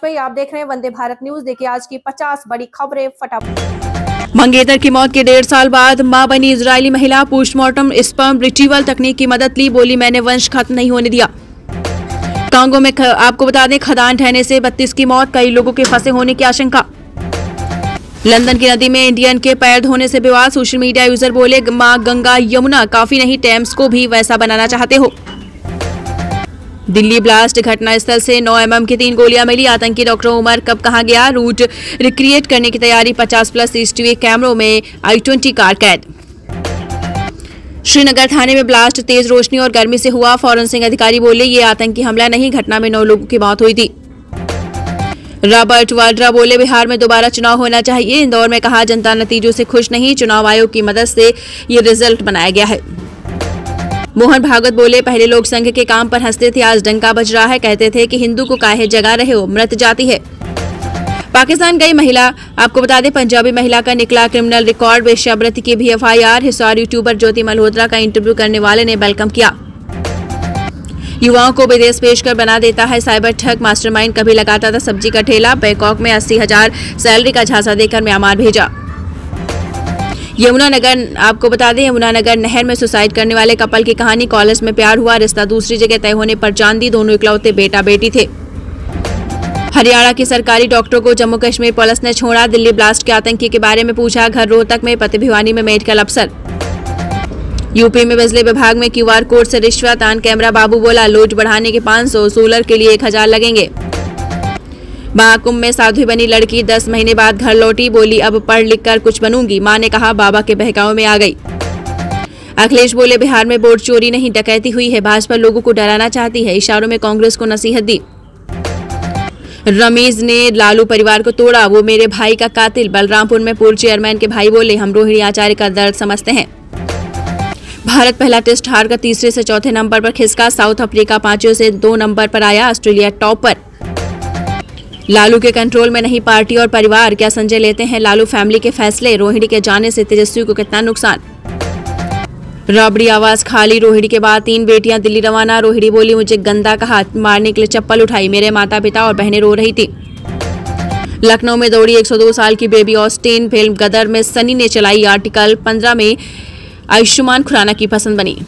वाजपेयी। आप देख रहे हैं वंदे भारत न्यूज। देखिए आज की 50 बड़ी खबरें फटाफट। मंगेतर की मौत के 1.5 साल बाद मां बनी इजरायली महिला। पोस्टमार्टम स्पर्म रिट्रीवल तकनीक की मदद ली। बोली मैंने वंश खत्म नहीं होने दिया। कांगो में आपको बता दें खदान ढहने से 32 की मौत, कई लोगों के फंसे होने की आशंका। लंदन की नदी में इंडियन के पैर धोने से विवाद। सोशल मीडिया यूजर बोले मां गंगा यमुना काफी नहीं, टेम्स को भी वैसा बनाना चाहते हो। दिल्ली ब्लास्ट घटनास्थल से 9 mm की 3 गोलियां मिली। आतंकी डॉक्टर उमर कब कहां गया, रूट रिक्रिएट करने की तैयारी। 50+ CCTV कैमरों में I-20 कार कैद। श्रीनगर थाने में ब्लास्ट तेज रोशनी और गर्मी से हुआ। फॉरेंसिक अधिकारी बोले ये आतंकी हमला नहीं, घटना में 9 लोगों की मौत हुई थी। रॉबर्ट वाड्रा बोले बिहार में दोबारा चुनाव होना चाहिए। इंदौर में कहा जनता नतीजों से खुश नहीं, चुनाव आयोग की मदद से ये रिजल्ट बनाया गया है। मोहन भागवत बोले पहले लोग संघ के काम पर हंसते थे, आज डंका बज रहा है। कहते थे कि हिंदू को काहे जगा रहे हो, मृत जाति है। पाकिस्तान गई महिला। आपको बता दें पंजाबी महिला का निकला क्रिमिनल रिकॉर्ड। वेश्यावृत्ति की भी FIR। हिसार यूट्यूबर ज्योति मल्होत्रा का इंटरव्यू करने वाले ने वेलकम किया। युवाओं को विदेश पेशकर बना देता है साइबर ठग। मास्टरमाइंड कभी लगाता था सब्जी का ठेला, बैंकॉक में 80,000 सैलरी का झांसा देकर म्यांमार भेजा। यमुनानगर आपको बता दें यमुनानगर नहर में सुसाइड करने वाले कपल की कहानी। कॉलेज में प्यार हुआ, रिश्ता दूसरी जगह तय होने पर जान दी। दोनों इकलौते बेटा बेटी थे। हरियाणा की सरकारी डॉक्टर को जम्मू कश्मीर पुलिस ने छोड़ा। दिल्ली ब्लास्ट के आतंकी के बारे में पूछा। घर रोहतक में, पति भिवानी में मेडिकल अफसर। यूपी में बिजली विभाग में QR कोड से रिश्वत। ऑन कैमरा बाबू बोला लोड बढ़ाने के 500, सोलर के लिए 1000 लगेंगे। महाकुंभ में साध्वी बनी लड़की 10 महीने बाद घर लौटी। बोली अब पढ़ लिख कर कुछ बनूंगी। मां ने कहा बाबा के बहकावे में आ गई। अखिलेश बोले बिहार में वोट चोरी नहीं डकैती हुई है, भाजपा लोगों को डराना चाहती है। इशारों में कांग्रेस को नसीहत दी। रमेश ने लालू परिवार को तोड़ा, वो मेरे भाई का कातिल। बलरामपुर में पूर्व चेयरमैन के भाई बोले हम रोहिणी आचार्य का दर्द समझते हैं। भारत पहला टेस्ट हारकर तीसरे से चौथे नंबर पर खिसका। साउथ अफ्रीका 5वें से 2 नंबर पर आया। ऑस्ट्रेलिया टॉप पर। लालू के कंट्रोल में नहीं पार्टी और परिवार, क्या संजय लेते हैं लालू फैमिली के फैसले। रोहिणी के जाने से तेजस्वी को कितना नुकसान। राबड़ी आवाज खाली। रोहिणी के बाद 3 बेटियां दिल्ली रवाना। रोहिणी बोली मुझे गंदा कहा, मारने के लिए चप्पल उठाई। मेरे माता पिता और बहनें रो रही थी। लखनऊ में दौड़ी 102 साल की बेबी ऑस्टिन। फिल्म गदर में सनी ने चलाई आर्टिकल 15 में आयुष्मान खुराना की पसंद बनी।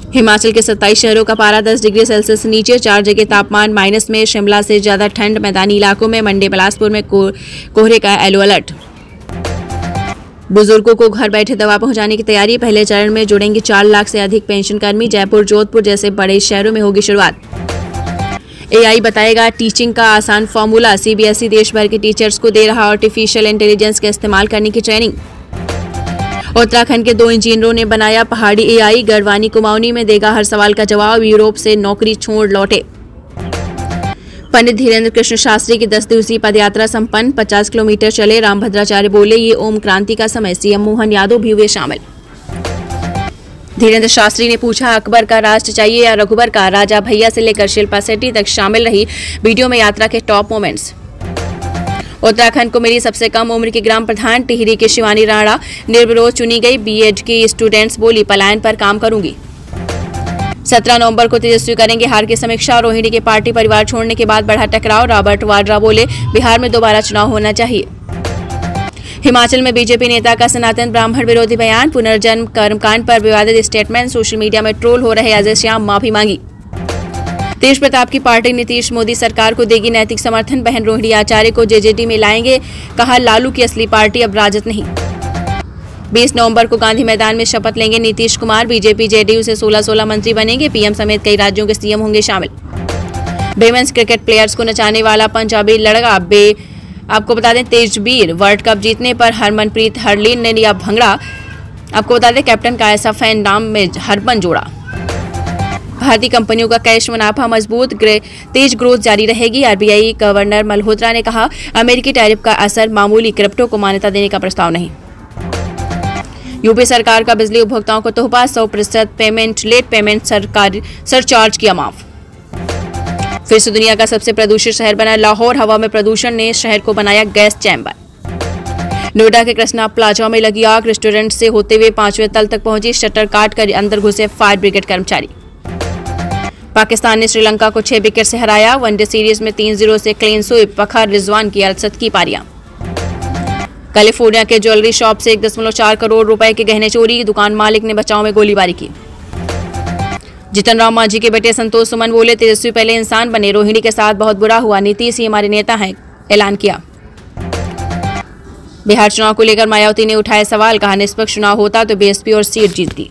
हिमाचल के 27 शहरों का पारा 10 डिग्री सेल्सियस नीचे। 4 जगह तापमान माइनस में। शिमला से ज्यादा ठंड। मैदानी इलाकों में मंडी बिलासपुर में कोहरे का येलो अलर्ट। बुजुर्गों को घर बैठे दवा पहुंचाने की तैयारी। पहले चरण में जुड़ेंगे 4 लाख से अधिक पेंशन कर्मी। जयपुर जोधपुर जैसे बड़े शहरों में होगी शुरुआत। AI बताएगा टीचिंग का आसान फॉर्मूला। CBSE देश भर के टीचर्स को दे रहा आर्टिफिशियल इंटेलिजेंस का इस्तेमाल करने की ट्रेनिंग। उत्तराखंड के 2 इंजीनियरों ने बनाया पहाड़ी AI। गढ़वानी कुमाऊनी में देगा हर सवाल का जवाब। यूरोप से नौकरी छोड़ लौटे। पंडित धीरेन्द्र कृष्ण शास्त्री की 10 दिवसीय पदयात्रा संपन्न। 50 किलोमीटर चले। रामभद्राचार्य बोले ये ओम क्रांति का समय। CM मोहन यादव भी हुए शामिल। धीरेन्द्र शास्त्री ने पूछा अकबर का राष्ट्र चाहिए या रघुबर का। राजा भैया से लेकर शिल्पा शेट्टी तक शामिल रही। वीडियो में यात्रा के टॉप मोमेंट्स। उत्तराखंड को मिली सबसे कम उम्र की ग्राम प्रधान। टिहरी की शिवानी राणा निर्विरोध चुनी गई। BEd की स्टूडेंट्स बोली पलायन पर काम करूंगी। 17 नवंबर को तेजस्वी करेंगे हार की समीक्षा। रोहिणी के पार्टी परिवार छोड़ने के बाद बढ़ा टकराव। रॉबर्ट वाड्रा बोले बिहार में दोबारा चुनाव होना चाहिए। हिमाचल में बीजेपी नेता का सनातन ब्राह्मण विरोधी बयान। पुनर्जन्म कर्मकांड पर विवादित स्टेटमेंट। सोशल मीडिया में ट्रोल हो रहे अजय श्याम, माफी मांगी। तेज प्रताप की पार्टी नीतीश मोदी सरकार को देगी नैतिक समर्थन। बहन रोहिणी आचार्य को JJD में लाएंगे। कहा लालू की असली पार्टी अब राजद नहीं। 20 नवंबर को गांधी मैदान में शपथ लेंगे नीतीश कुमार। बीजेपी JDU से 16 मंत्री बनेंगे। PM समेत कई राज्यों के CM होंगे शामिल। विमेंस क्रिकेट प्लेयर्स को नचाने वाला पंजाबी लड़का आपको बता दें तेजबीर। वर्ल्ड कप जीतने पर हरमनप्रीत हरलीन ने लिया भंगड़ा। आपको बता दें कैप्टन का ऐसा फैन नाम में हरमन जोड़ा। भारतीय कंपनियों का कैश मुनाफा मजबूत। तेज ग्रोथ जारी रहेगी। RBI गवर्नर मल्होत्रा ने कहा अमेरिकी टैरिफ का असर मामूली, क्रिप्टो को मान्यता देने का प्रस्ताव नहीं। यूपी सरकार का बिजली उपभोक्ताओं को तोहफा। 100% पेमेंट लेट पेमेंट सरचार्ज किया माफ। फिर से दुनिया का सबसे प्रदूषित शहर बना लाहौर। हवा में प्रदूषण ने शहर को बनाया गैस चैम्बर। नोएडा के कृष्णा प्लाजा में लगी आग। रेस्टोरेंट से होते हुए 5वें तल तक पहुंची। शटर काट कर अंदर घुसे फायर ब्रिगेड कर्मचारी। पाकिस्तान ने श्रीलंका को 6 विकेट से हराया। वनडे सीरीज में 3-0 से क्लीन स्वीप। फखर रिजवान की अरसद की पारियां। कैलिफोर्निया के ज्वेलरी शॉप से 1.4 करोड़ रुपए के गहने चोरी। दुकान मालिक ने बचाव में गोलीबारी की। जितन राम मांझी के बेटे संतोष सुमन बोले, तेजस्वी पहले इंसान बने, रोहिणी के साथ बहुत बुरा हुआ, नीतीश ही हमारे नेता हैं, ऐलान किया। बिहार चुनाव को लेकर मायावती ने उठाए सवाल, कहा निष्पक्ष चुनाव होता तो बीएसपी और सीट जीतती।